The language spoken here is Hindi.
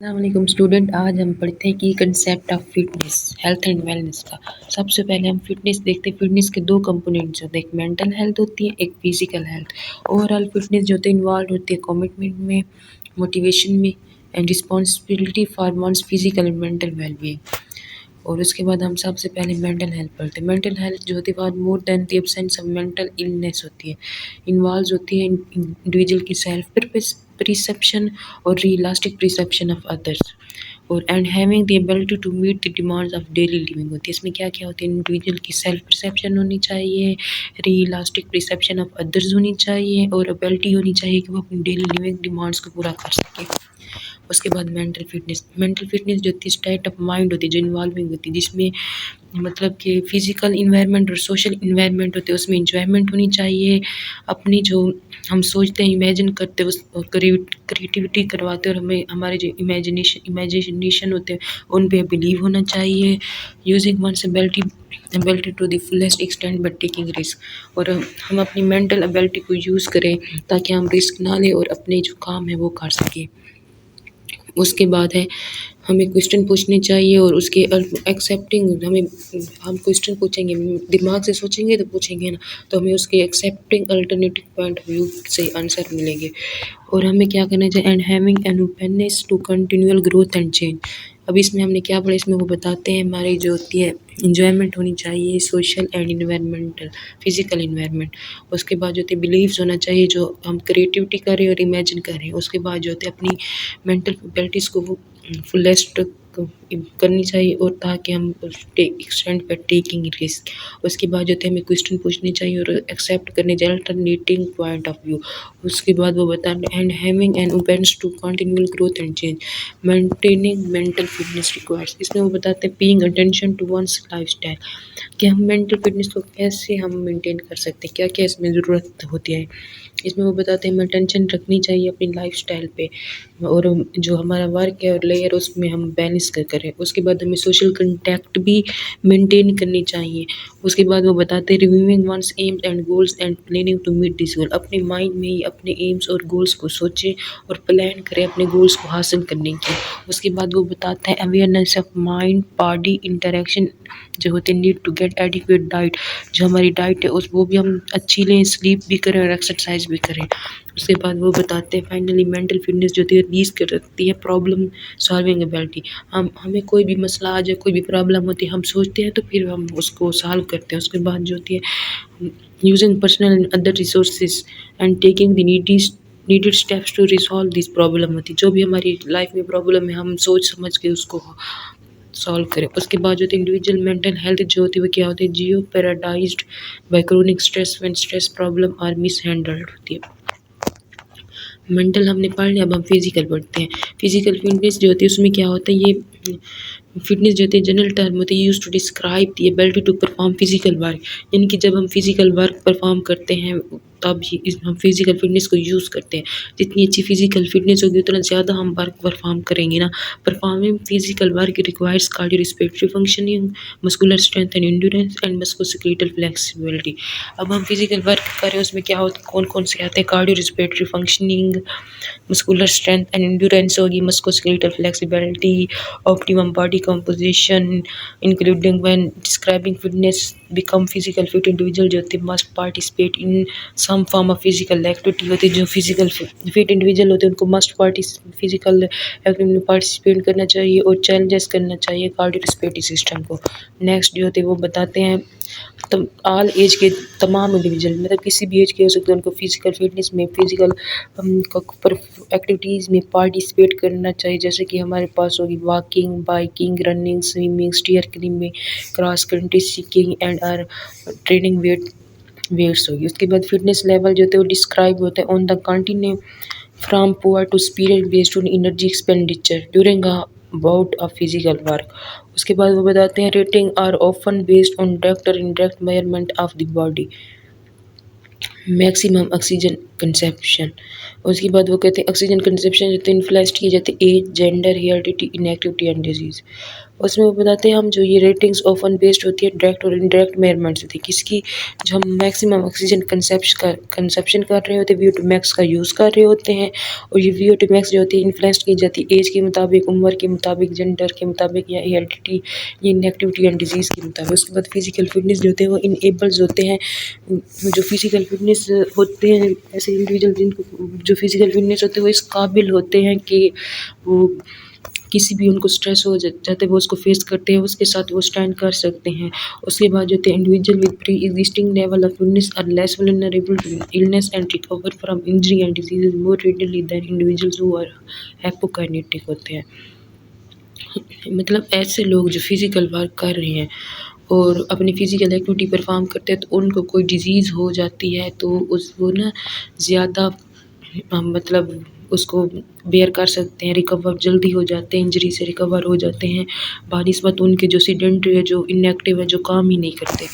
अस्सलाम स्टूडेंट, आज हम पढ़ते हैं कि concept of fitness, health and wellness का। सबसे पहले हम फिटनेस देखते हैं। फिटनेस के दो कंपोनेंट्स होते हैं, एक मेंटल हेल्थ होती है, एक फिजिकल हेल्थ। ओवरऑल फिटनेस जो होती है इन्वॉल्व होती है कमिटमेंट में, मोटिवेशन में and responsibility for one's physical and mental wellbeing. और उसके बाद हम सबसे पहले मेंटल हेल्थ पढ़ते हैं। मेंटल हेल्थ जो होती है more than the absence of mental illness होती है, इन्वॉल्व होती है इंडिविजुअल की सेल्फ परसेप्शन और रियलिस्टिक परसेप्शन ऑफ अदर्स और and having the ability to meet the demands of daily living होती है। इसमें क्या क्या होती है, इंडिविजुअल की सेल्फ परसेप्शन होनी चाहिए, रियलिस्टिक परसेप्शन ऑफ अदर्स होनी चाहिए और एबिलिटी होनी चाहिए कि वो अपनी डेली लिविंग डिमांड्स को पूरा कर सके। उसके बाद मेंटल फिटनेस जो होती है स्टेट ऑफ माइंड होती है जो इन्वॉल्विंग होती है, जिसमें मतलब कि फिजिकल इन्वायरमेंट और सोशल इन्वायरमेंट होते हैं, उसमें इंजॉयमेंट होनी चाहिए। अपनी जो हम सोचते हैं, इमेजिन करते हैं, उस क्रिएटिविटी करवाते हैं और हमें हमारे जो इमेजिनेशन होते हैं उन पे बिलीव होना चाहिए। Using one's ability to the fullest extent but taking risk, और हम अपनी मेंटल एबिलिटी को यूज़ करें ताकि हम रिस्क ना लें और अपने जो काम है वो कर सकें। उसके बाद है हमें क्वेश्चन पूछने चाहिए और उसके एक्सेप्टिंग हम क्वेश्चन पूछेंगे, दिमाग से सोचेंगे तो पूछेंगे ना, तो हमें उसके accepting alternative point of view से आंसर मिलेंगे। और हमें क्या करना चाहिए, and having an openness to continual growth and change. अब इसमें हमने क्या पढ़ा, इसमें वो बताते हैं हमारी जो होती है इंजॉयमेंट होनी चाहिए, social and environmental, physical environment. उसके बाद जो होती है बिलीव्स होना चाहिए, जो हम क्रिएटिविटी करें और इमेजिन करें। उसके बाद जो होते हैं अपनी मेंटल एबिलिटीज़ को वो फुलेस्ट करनी चाहिए और ताकि हम एक्सटेंड पर टेकिंग रिस्क। उसके बाद जो थे हमें क्वेश्चन पूछने चाहिए और एक्सेप्ट करने चाहिए अल्टरनेटिंग पॉइंट ऑफ व्यू। उसके बाद वो बताते and having an openness to continual growth and change, maintaining mental fitness requires. इसमें वो बताते हैं paying attention to one's lifestyle, कि हम मेंटल फिटनेस को कैसे हम मेंटेन कर सकते हैं, क्या क्या इसमें ज़रूरत होती है। इसमें वो बताते हैं हमें टेंशन रखनी चाहिए अपनी लाइफस्टाइल पे और जो हमारा वर्क है और लेयर उसमें हम बैलेंस करें। उसके बाद हमें सोशल कंटेक्ट भी मेंटेन करनी चाहिए। उसके बाद वो बताते हैं reviewing one's aims and goals and planning to meet this goal, अपने माइंड में ही अपने एम्स और गोल्स को सोचें और प्लान करें अपने गोल्स को हासिल करने की। उसके बाद वो बताता है awareness of mind body interaction जो होते हैं, need to get adequate diet, जो हमारी डाइट है उस वो भी हम अच्छी लें, स्लीप भी करें और एक्सरसाइज भी करें। उसके बाद वो बताते हैं फाइनली मेंटल फिटनेस जो होती है रीज कर रखती है प्रॉब्लम सॉल्विंग एबिलिटी। हमें कोई भी मसला आ जाए, कोई भी प्रॉब्लम होती है, हम सोचते हैं तो फिर हम उसको सॉल्व करते हैं। उसके बाद जो होती है using personal and other resources and taking the needed steps to resolve this problem होती है। जो भी हमारी लाइफ में प्रॉब्लम है हम सोच समझ के उसको सॉल्व करें। उसके बाद जो होती है इंडिविजुअल मेंटल हेल्थ जो होती है वो क्या होती है, jeopardized by chronic stress when stress problem are mishandled होती है। मेंटल हमने पढ़ लिया, अब हम फिजिकल पढ़ते हैं। फिजिकल फिटनेस जो होती है उसमें क्या होता है, ये फिटनेस जो होती है जनरल टर्म होती है use to describe the ability to perform physical work, यानी कि जब हम फिजिकल वर्क परफॉर्म करते हैं तब ही हम फिजिकल फिटनेस को यूज़ करते हैं। जितनी अच्छी फिजिकल फिटनेस होगी उतना ज़्यादा हम वर्क परफॉर्म करेंगे ना। Performing physical work requires cardiorespiratory functioning, muscular strength and endurance and musculoskeletal flexibility. अब हम फिजिकल वर्क करें उसमें क्या होता है, कौन कौन से आते हैं, cardiorespiratory functioning, muscular strength and endurance होगी, musculoskeletal flexibility, optimum body composition, including when describing fitness become physical fit individual जो होते हैं must participate in some form of physical activity होती है। जो फिजिकल फिट इंडिविजुअल होते हैं उनको मस्ट फिजिकल एक्टिविटी में पार्टिसिपेट करना चाहिए और चैलेंजेस करना चाहिए कार्डियोरेस्पिरेटरी सिस्टम को। नेक्स्ट जो होते हैं वो बताते हैं ऑल एज के तमाम इंडिविजुअल, मतलब किसी भी एज के हो सकते हैं, उनको फिजिकल फिटनेस में फिजिकल एक्टिविटीज़ में पार्टिसिपेट करना चाहिए। जैसे कि हमारे पास होगी walking, biking, running, swimming, stair climbing, cross country skiing and or training weights होगी। उसके बाद फिटनेस लेवल जो होते हैं वो डिस्क्राइब होते हैं on the continue from poor to superior based on energy expenditure during a bout of physical work. उसके बाद वो बताते हैं rating are often based on direct और indirect measurement of the body, maximum oxygen consumption. उसके बाद वो कहते हैं ऑक्सीजन कंजप्शन जो इन्फ्लुएंस किए जाते हैं age, gender, heredity, inactivity and disease. उसमें वो बताते हैं हम जो ये रेटिंग्स ऑफन बेस्ड होती है डायरेक्ट और इनडायरेक्ट मेजरमेंट होती है किसकी, जो हम मैक्सिमम ऑक्सीजन कंसेप्शन कर रहे होते हैं VO2 max का यूज़ कर रहे होते हैं। और ये VO2 max जो होती है इन्फ्लुएंस की जाती है एज के मुताबिक, उम्र के मुताबिक, जेंडर के मुताबिक या हेरिडिटी या इनएक्टिविटी एंड डिजीज़ के मुताबिक। उसके बाद फिजिकल फिटनेस जो होते हैं वो इनेबल्स होते हैं, जो फिजिकल फिटनेस होते हैं ऐसे इंडिविजुअल जिनको जो फिजिकल फिटनेस होते हैं वो इस काबिल होते हैं कि वो किसी भी उनको स्ट्रेस हो जाता है वो उसको फेस करते हैं, उसके साथ वो स्टैंड कर सकते हैं। उसके बाद जो होते हैं individual with pre existing level of fitness are less vulnerable to illness and recover from injury and disease more readily than individuals who are hypokinetic होते हैं। मतलब ऐसे लोग जो फिजिकल वर्क कर रहे हैं और अपनी फिजिकल एक्टिविटी परफॉर्म करते हैं तो उनको कोई डिजीज़ हो जाती है तो उस वो ना ज़्यादा मतलब उसको बेयर कर सकते हैं, रिकवर जल्दी हो जाते हैं, इंजरी से रिकवर हो जाते हैं, बानिस्बत उनके जो सेडेंटरी है, जो इनएक्टिव है, जो काम ही नहीं करते।